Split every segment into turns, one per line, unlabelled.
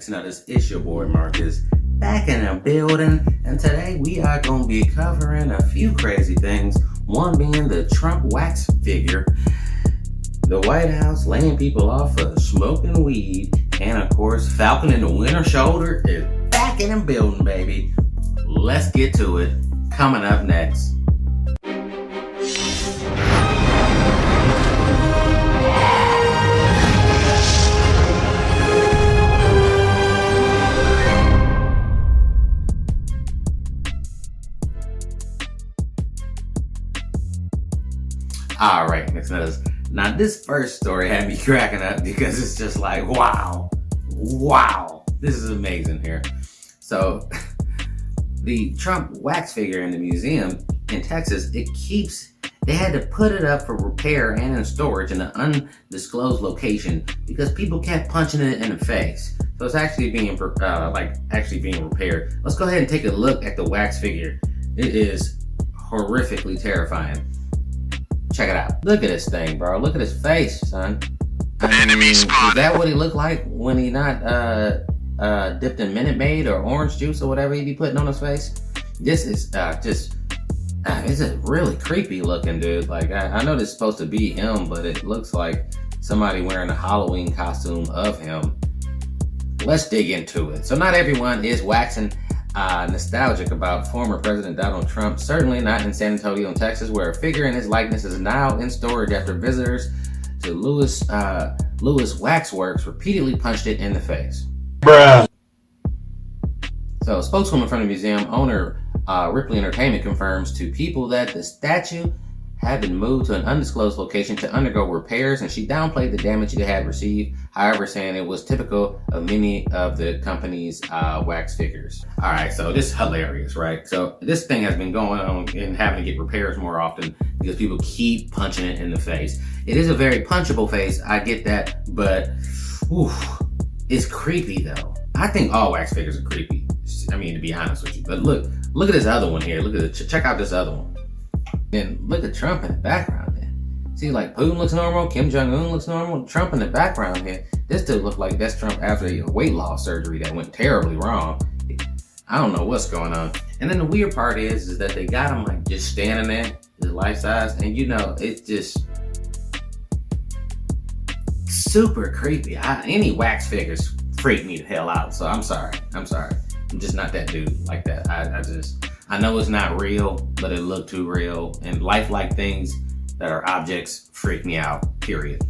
Next notice, it's your boy Marcus back in the building, and today we are going to be covering a few crazy things. One being the Trump wax figure, the White House laying people off for smoking weed, and of course, Falcon in the winter shoulder is back in the building, baby. Let's get to it. Coming up next. All right, next notice. Now, this first story had me cracking up because it's just like, wow, this is amazing here. So, the Trump wax figure in the museum in Texas, they had to put it up for repair and in storage in an undisclosed location because people kept punching it in the face. So it's actually being repaired. Let's go ahead and take a look at the wax figure. It is horrifically terrifying. Check it out. Look at this thing, bro. Look at his face, son. Is that what he looked like when he not dipped in Minute Maid or orange juice or whatever he be putting on his face? This is it's a really creepy looking dude. Like, I know this is supposed to be him, but it looks like somebody wearing a Halloween costume of him. Let's dig into it. So not everyone is waxing nostalgic about former President Donald Trump, certainly not in San Antonio, Texas, where a figure in his likeness is now in storage after visitors to Lewis Waxworks repeatedly punched it in the face.
Bruh.
So a spokeswoman from the museum owner, Ripley Entertainment, confirms to People that the statue had been moved to an undisclosed location to undergo repairs, and she downplayed the damage it had received, however saying it was typical of many of the company's wax figures. All right, so this is hilarious, right? So this thing has been going on and having to get repairs more often because people keep punching it in the face. It is a very punchable face, I get that, but it's creepy though. I think all wax figures are creepy. I mean, to be honest with you. But look at this other one here. Check out this other one. And look at Trump in the background there. See, like Putin looks normal, Kim Jong-un looks normal, Trump in the background here. This dude looks like that's Trump after a weight loss surgery that went terribly wrong. I don't know what's going on. And then the weird part is that they got him like just standing there, his life size, and you know, it's just super creepy. Any wax figures freak me the hell out. So I'm sorry. I'm just not that dude like that. I know it's not real, but it looked too real. And lifelike things that are objects freak me out, period.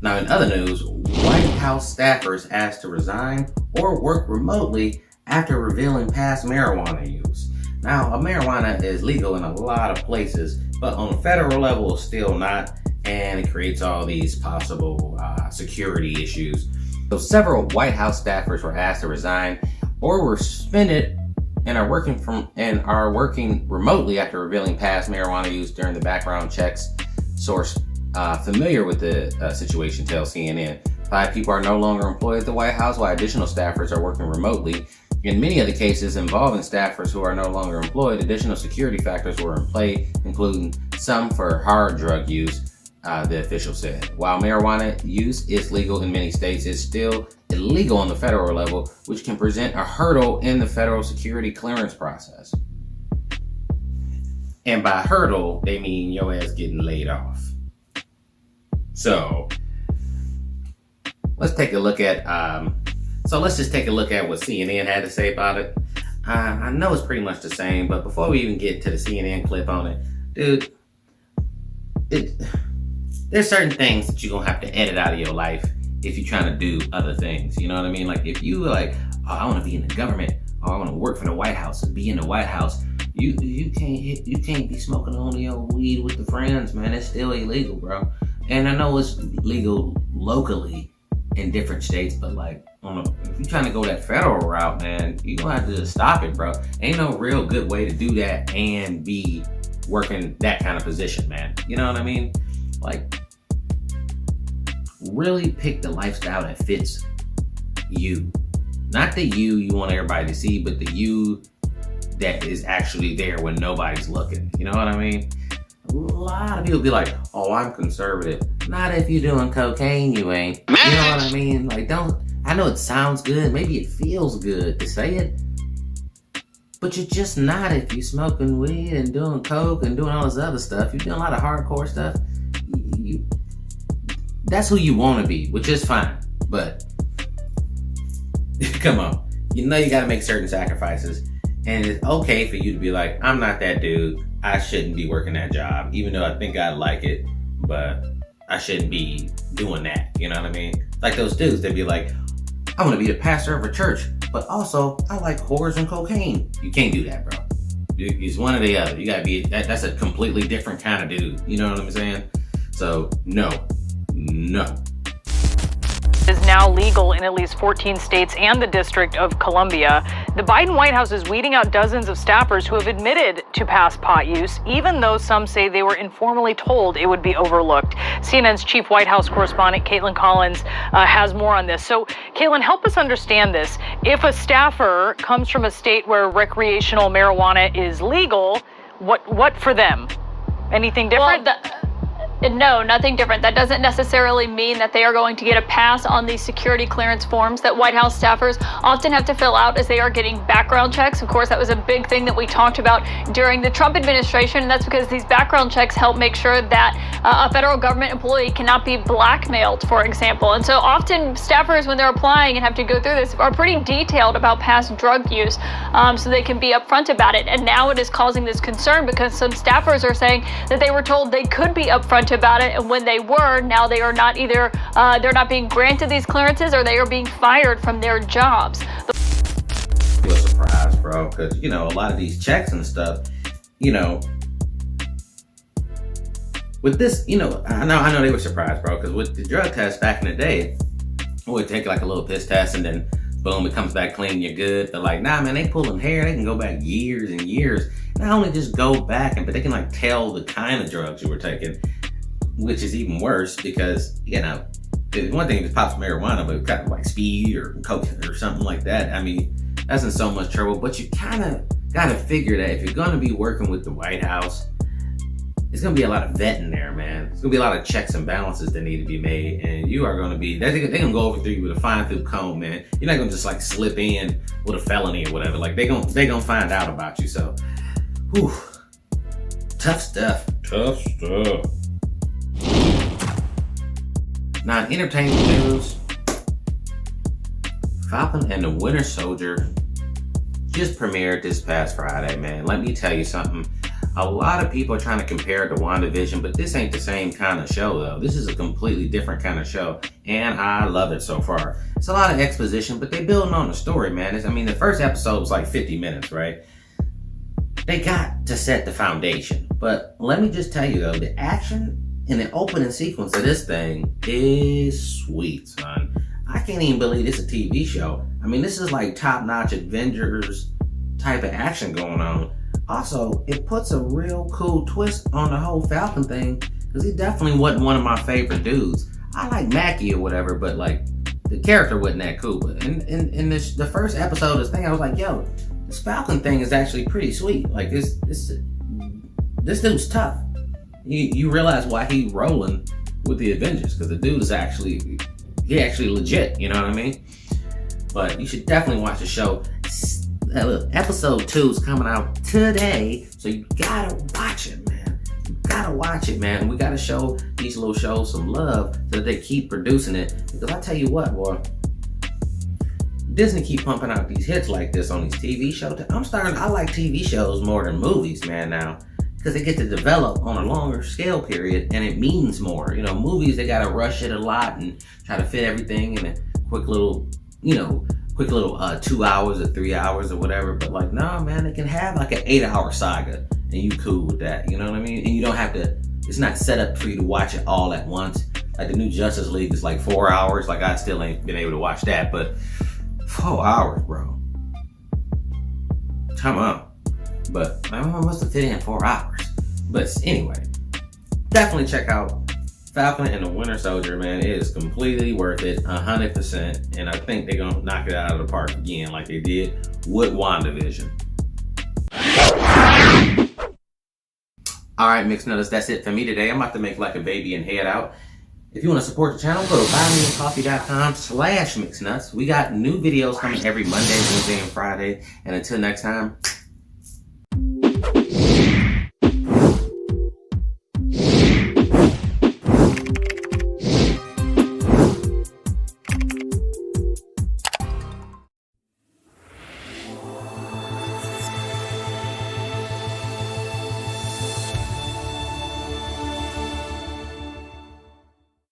Now, in other news, White House staffers asked to resign or work remotely after revealing past marijuana use. Now, marijuana is legal in a lot of places, but on a federal level, it's still not. And it creates all these possible security issues. So several White House staffers were asked to resign or were suspended and are working remotely after revealing past marijuana use during the background checks. Source familiar with the situation tells CNN. 5 people are no longer employed at the White House, while additional staffers are working remotely. In many of the cases involving staffers who are no longer employed, additional security factors were in play, including some for hard drug use. The official said. While marijuana use is legal in many states, it's still illegal on the federal level, which can present a hurdle in the federal security clearance process. And by hurdle, they mean your ass getting laid off. So let's take a look at let's just take a look at what CNN had to say about it. I know it's pretty much the same, but before we even get to the CNN clip on it, dude, there's certain things that you're going to have to edit out of your life if you're trying to do other things. You know what I mean? Like, if you like, oh, I want to be in the government, or I want to work for the White House and be in the White House, you can't be smoking only your weed with the friends, man. It's still illegal, bro. And I know it's legal locally in different states, but like, if you're trying to go that federal route, man, you're going to have to just stop it, bro. Ain't no real good way to do that and be working that kind of position, man. You know what I mean? Like, really pick the lifestyle that fits you. Not the you want everybody to see, but the you that is actually there when nobody's looking. You know what I mean? A lot of people be like, oh, I'm conservative. Not if you're doing cocaine, you ain't. You know what I mean? Like, I know it sounds good, maybe it feels good to say it, but you're just not if you're smoking weed and doing coke and doing all this other stuff. You're doing a lot of hardcore stuff. That's who you want to be, which is fine. But come on, you know you got to make certain sacrifices, and it's okay for you to be like, I'm not that dude. I shouldn't be working that job, even though I think I'd like it, but I shouldn't be doing that. You know what I mean? Like those dudes, they'd be like, I want to be the pastor of a church, but also I like whores and cocaine. You can't do that, bro. It's one or the other. You gotta be, that's a completely different kind of dude. You know what I'm saying? So no.
Is now legal in at least 14 states and the District of Columbia. The Biden White House is weeding out dozens of staffers who have admitted to past pot use, even though some say they were informally told it would be overlooked. CNN's chief White House correspondent, Caitlin Collins, has more on this. So, Caitlin, help us understand this. If a staffer comes from a state where recreational marijuana is legal, what for them? Anything different?
Well, no, nothing different. That doesn't necessarily mean that they are going to get a pass on these security clearance forms that White House staffers often have to fill out as they are getting background checks. Of course, that was a big thing that we talked about during the Trump administration, and that's because these background checks help make sure that a federal government employee cannot be blackmailed, for example. And so often staffers, when they're applying and have to go through this, are pretty detailed about past drug use, so they can be upfront about it. And now it is causing this concern because some staffers are saying that they were told they could be upfront about it, and when they were, now they are not either, they're not being granted these clearances or they are being fired from their jobs.
Feel surprised, bro, because a lot of these checks and stuff, with this, I know they were surprised, bro, because with the drug test back in the day, we would take like a little piss test and then boom, it comes back clean, you're good. But like, nah, man, they pulling hair, they can go back years and years. Not only just go back, but they can like tell the kind of drugs you were taking, which is even worse because, one thing is pops marijuana, but it's got like speed or coke or something like that. I mean, that's in so much trouble, but you kind of got to figure that if you're going to be working with the White House, it's going to be a lot of vetting there, man. It's going to be a lot of checks and balances that need to be made, and you are going to be, they're going to go over you with a fine-tooth comb, man. You're not going to just like slip in with a felony or whatever. Like, they're going to find out about you, so, whew, tough stuff. Now, in entertainment news, Falcon and the Winter Soldier just premiered this past Friday, man. Let me tell you something. A lot of people are trying to compare it to WandaVision, but this ain't the same kind of show, though. This is a completely different kind of show, and I love it so far. It's a lot of exposition, but they building on the story, man. The first episode was like 50 minutes, right? They got to set the foundation. But let me just tell you, though, the action in the opening sequence of this thing is sweet, son. I can't even believe it's a TV show. I mean, this is like top-notch Avengers type of action going on. Also, it puts a real cool twist on the whole Falcon thing, because he definitely wasn't one of my favorite dudes. I like Mackie or whatever, but like, the character wasn't that cool. But in the first episode of this thing, I was like, yo, this Falcon thing is actually pretty sweet. Like, this dude's tough. You realize why he rolling with the Avengers, because the dude is actually legit, you know what I mean? But you should definitely watch the show. Episode 2 is coming out today, so you gotta watch it, man. We gotta show these little shows some love so that they keep producing it. Because I tell you what, boy, Disney keep pumping out these hits like this on these TV shows. I like TV shows more than movies, man, now. Because they get to develop on a longer scale period, and it means more. Movies, they gotta rush it a lot and try to fit everything in a quick little 2 hours or 3 hours or whatever. But like, nah, man, they can have like an 8-hour saga, and you cool with that. You know what I mean? And you don't have to. It's not set up for you to watch it all at once. Like the new Justice League is like 4 hours. Like I still ain't been able to watch that, but 4 hours, bro. Come on. But I don't know what's to fit in 4 hours. But anyway, definitely check out Falcon and the Winter Soldier, man. It is completely worth it, 100%. And I think they're going to knock it out of the park again like they did with WandaVision. All right, Mixed Nutters, that's it for me today. I'm about to make like a baby and head out. If you want to support the channel, go to buymeacoffee.com/mixnuts. We got new videos coming every Monday, Wednesday, and Friday. And until next time,